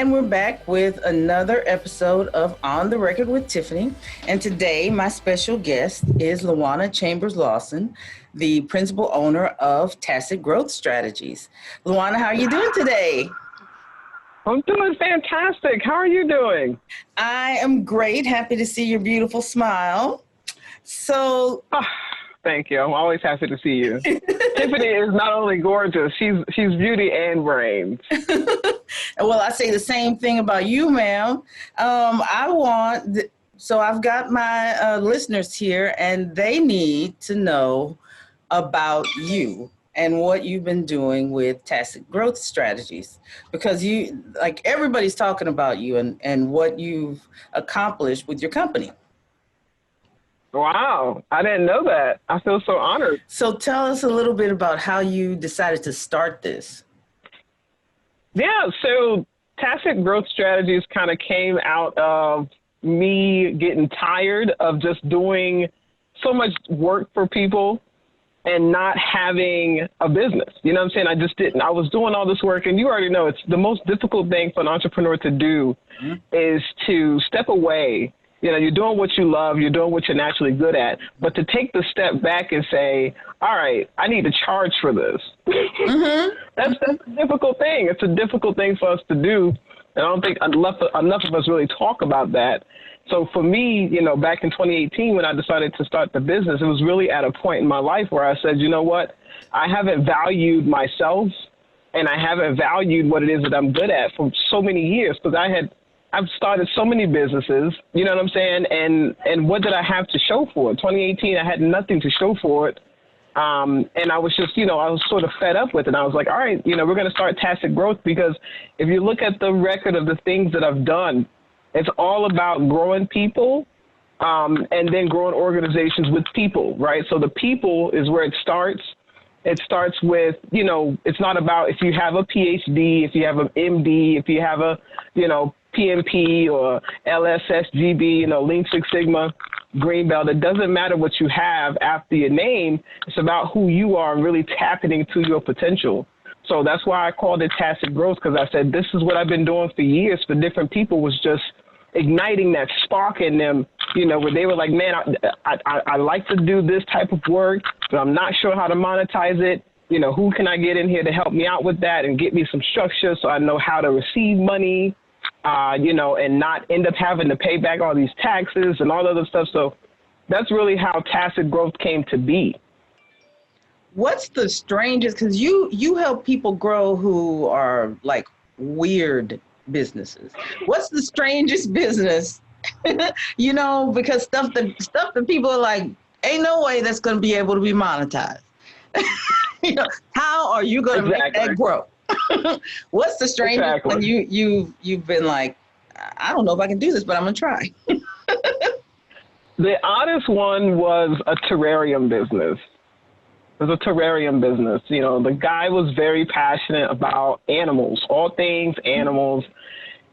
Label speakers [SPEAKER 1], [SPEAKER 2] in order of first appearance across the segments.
[SPEAKER 1] And we're back with another episode of On the Record with Tiffany. And today, my special guest is Juana Chambers Lawson, the principal owner of Tacit Growth Strategies. Juana, how are you doing today?
[SPEAKER 2] I'm doing fantastic. How are you doing?
[SPEAKER 1] I am great. Happy to see your beautiful smile. So,
[SPEAKER 2] thank you. I'm always happy to see you. Tiffany is not only gorgeous, she's beauty and brains.
[SPEAKER 1] Well, I say the same thing about you, ma'am. So I've got my listeners here, and they need to know about you and what you've been doing with Tacit Growth Strategies, because everybody's talking about you and what you've accomplished with your company.
[SPEAKER 2] Wow, I didn't know that. I feel so honored.
[SPEAKER 1] So tell us a little bit about how you decided to start this.
[SPEAKER 2] Yeah, so Tacit Growth Strategies kind of came out of me getting tired of just doing so much work for people and not having a business. You know what I'm saying? I just didn't. I was doing all this work, and you already know it's the most difficult thing for an entrepreneur to do is to step away. You know, you're doing what you love, you're doing what you're naturally good at, but to take the step back and say, all right, I need to charge for this. That's a difficult thing. It's a difficult thing for us to do. And I don't think enough of us really talk about that. So for me, you know, back in 2018, when I decided to start the business, it was really at a point in my life where I said, you know what, I haven't valued myself and I haven't valued what it is that I'm good at for so many years, because I've started so many businesses, you know what I'm saying? And what did I have to show for it? 2018, I had nothing to show for it. And I was just, you know, I was sort of fed up with it. I was like, all right, you know, we're going to start Tacit Growth, because if you look at the record of the things that I've done, it's all about growing people and then growing organizations with people, right? So the people is where it starts. It starts with, you know, it's not about if you have a PhD, if you have an MD, if you have a, you know, PMP or LSSGB, you know, Lean Six Sigma, Green Belt. It doesn't matter what you have after your name. It's about who you are and really tapping into your potential. So that's why I called it Tacit Growth, because I said this is what I've been doing for years for different people, was just igniting that spark in them, you know, where they were like, man, I like to do this type of work, but I'm not sure how to monetize it. You know, who can I get in here to help me out with that and get me some structure so I know how to receive money, you know, and not end up having to pay back all these taxes and all other stuff. So that's really how Tacit Growth came to be.
[SPEAKER 1] What's the strangest, because you help people grow who are like weird businesses. What's the strangest business? You know, because stuff that people are like, ain't no way that's going to be able to be monetized. You know, how are you going to make that grow? What's the strangest when you've been like, I don't know if I can do this, but I'm going to try?
[SPEAKER 2] The oddest one was a terrarium business. It was a terrarium business. You know, the guy was very passionate about animals, all things animals.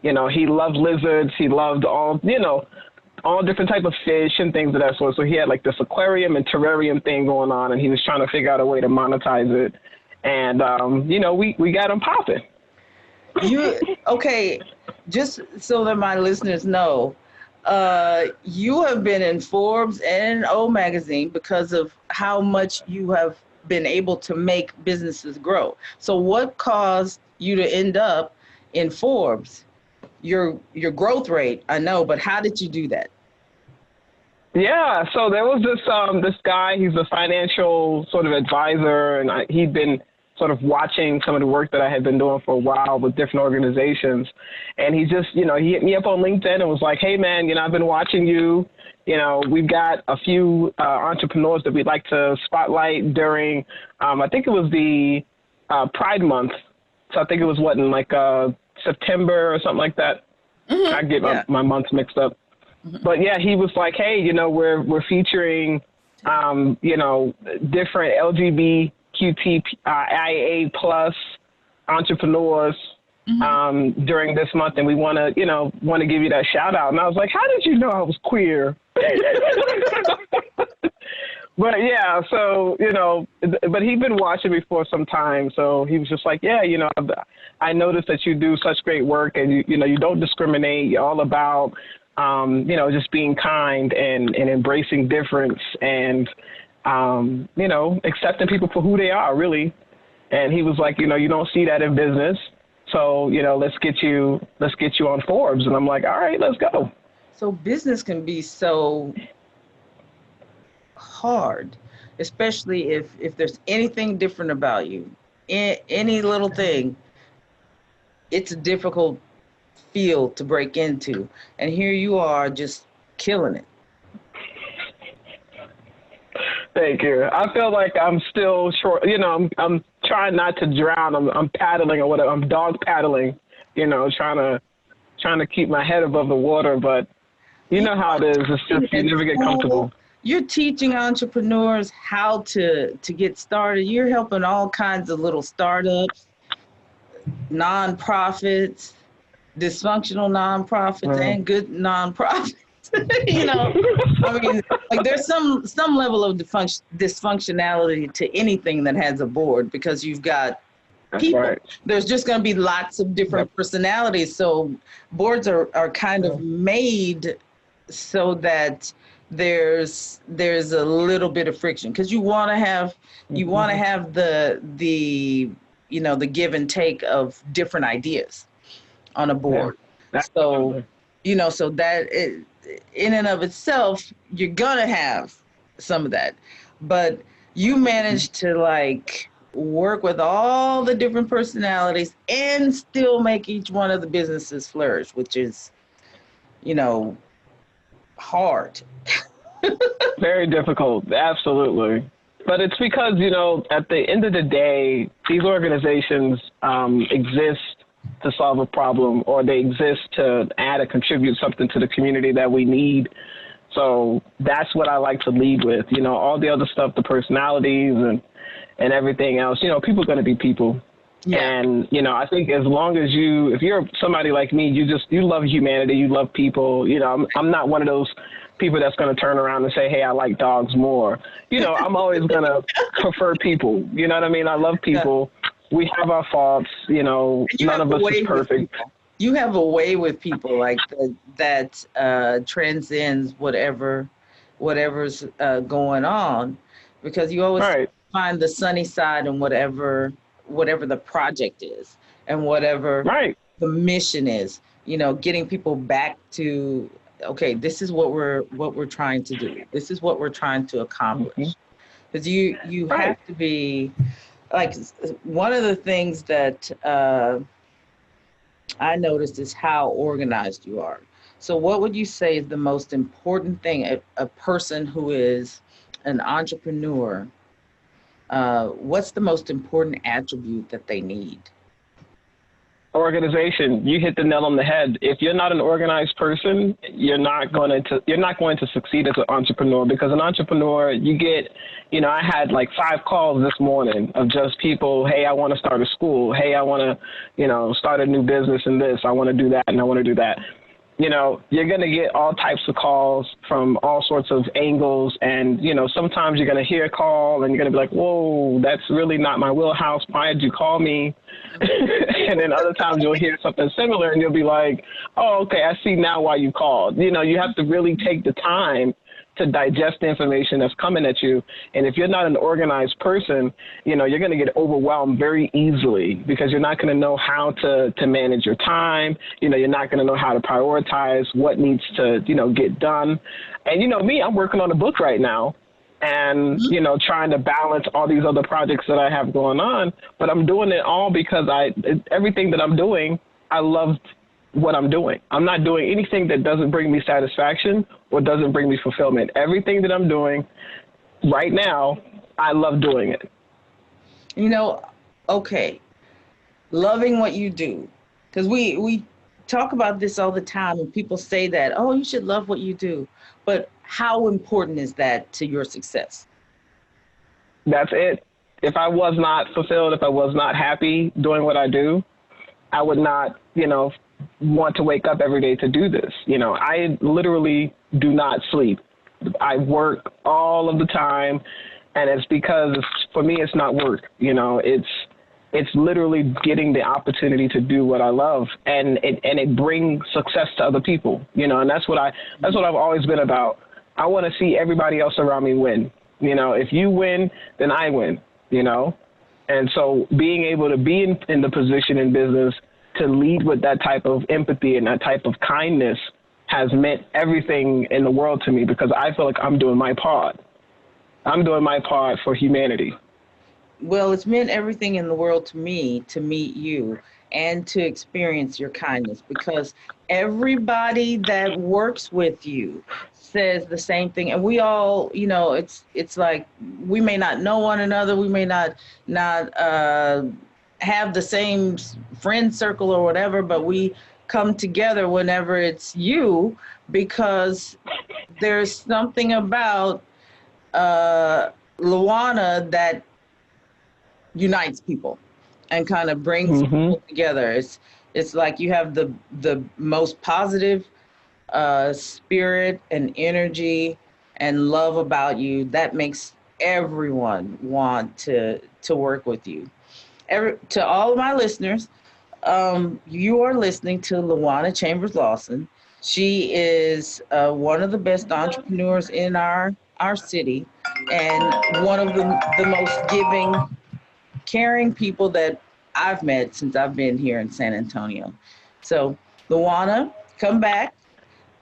[SPEAKER 2] You know, he loved lizards. He loved all different type of fish and things of that sort. So he had like this aquarium and terrarium thing going on, and he was trying to figure out a way to monetize it. And, you know, we got him popping.
[SPEAKER 1] Okay, just so that my listeners know, you have been in Forbes and Oprah Magazine because of how much you have been able to make businesses grow. So what caused you to end up in Forbes? Your growth rate, I know, but how did you do that?
[SPEAKER 2] Yeah, so there was this guy, he's a financial sort of advisor, and he'd been sort of watching some of the work that I had been doing for a while with different organizations. And he just, you know, he hit me up on LinkedIn and was like, hey, man, you know, I've been watching you. You know, we've got a few entrepreneurs that we'd like to spotlight during, I think it was the Pride Month. So I think it was in like September or something like that. I get my months mixed up. But yeah, he was like, hey, you know, we're featuring, you know, different LGBTQIA plus entrepreneurs during this month, and we want to give you that shout out. And I was like, how did you know I was queer? But yeah, so, but he'd been watching me for some time. So he was just like, yeah, I noticed that you do such great work, and you don't discriminate. You're all about, just being kind and embracing difference and, accepting people for who they are, really. And he was like, you don't see that in business. So, let's get you on Forbes. And I'm like, all right, let's go.
[SPEAKER 1] So business can be so hard, especially if there's anything different about you, any little thing. It's a difficult field to break into, and here you are just killing it.
[SPEAKER 2] Thank you. I feel like I'm still short. I'm trying not to drown. I'm paddling or whatever. I'm dog paddling. Trying to keep my head above the water. But you know how it is. It's just you never get comfortable.
[SPEAKER 1] You're teaching entrepreneurs how to get started. You're helping all kinds of little startups, nonprofits, dysfunctional nonprofits, and good nonprofits. I mean, like there's some level of dysfunctionality to anything that has a board, because you've got people. Right. There's just going to be lots of different personalities. So boards are kind of made so that there's a little bit of friction, because you want to have the give and take of different ideas on a board. Yeah. So so that in and of itself, you're gonna have some of that, but you managed to work with all the different personalities and still make each one of the businesses flourish, which is hard.
[SPEAKER 2] Very difficult, absolutely. But it's because, at the end of the day, these organizations exist to solve a problem, or they exist to add or contribute something to the community that we need. So that's what I like to lead with. All the other stuff, the personalities and everything else, people are going to be people. Yeah. And, I think as long as if you're somebody like me, you love humanity, you love people, I'm not one of those people that's going to turn around and say, hey, I like dogs more. I'm always going to prefer people. You know what I mean? I love people. We have our faults, none of us is perfect.
[SPEAKER 1] You have a way with people that transcends whatever's going on, because you always find the sunny side in whatever the project is and whatever the mission is, getting people back to, okay, this is what we're trying to do. This is what we're trying to accomplish. Because you have to be, one of the things that I noticed is how organized you are. So what would you say is the most important thing a person who is an entrepreneur, what's the most important attribute that they need?
[SPEAKER 2] Organization. You hit the nail on the head. If you're not an organized person, you're not going to succeed as an entrepreneur, because an entrepreneur, you get, I had 5 calls this morning of just people, hey, I want to start a school. Hey, I want to, start a new business in this. I want to do that and I want to do that. You're going to get all types of calls from all sorts of angles. And, sometimes you're going to hear a call and you're going to be like, whoa, that's really not my wheelhouse. Why did you call me? And then other times you'll hear something similar and you'll be like, oh, okay, I see now why you called. You have to really take the time to digest the information that's coming at you. And if you're not an organized person, you're going to get overwhelmed very easily, because you're not going to know how to manage your time. You're not going to know how to prioritize what needs to, get done. And me, I'm working on a book right now, and, trying to balance all these other projects that I have going on. But I'm doing it all because everything that I'm doing, I love what I'm doing. I'm not doing anything that doesn't bring me satisfaction or doesn't bring me fulfillment. Everything that I'm doing right now, I love doing it.
[SPEAKER 1] Okay, loving what you do, because we talk about this all the time, and people say that, oh, you should love what you do. But how important is that to your success?
[SPEAKER 2] That's it. If I was not fulfilled, if I was not happy doing what I do, I would not, want to wake up every day to do this. I literally do not sleep. I work all of the time, and it's because for me, it's not work. It's literally getting the opportunity to do what I love, and it brings success to other people. And that's what I've always been about. I want to see everybody else around me win. If you win, then I win. And so being able to be in the position in business to lead with that type of empathy and that type of kindness has meant everything in the world to me, because I feel like I'm doing my part. I'm doing my part for humanity.
[SPEAKER 1] Well, it's meant everything in the world to me to meet you and to experience your kindness, because everybody that works with you says the same thing. And we all, it's like we may not know one another. We may not have the same friend circle or whatever, but we come together whenever it's you, because there's something about Luana that unites people and kind of brings people together. It's like you have the most positive spirit and energy and love about you that makes everyone want to work with you. To all of my listeners, you are listening to Luana Chambers Lawson. She is one of the best entrepreneurs in our city, and one of the most giving, caring people that I've met since I've been here in San Antonio. So, Luana, come back,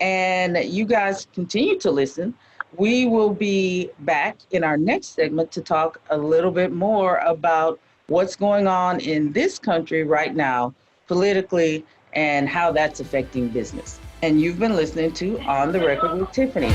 [SPEAKER 1] and you guys continue to listen. We will be back in our next segment to talk a little bit more about what's going on in this country right now, politically, and how that's affecting business. And you've been listening to On the Record with Tiffany.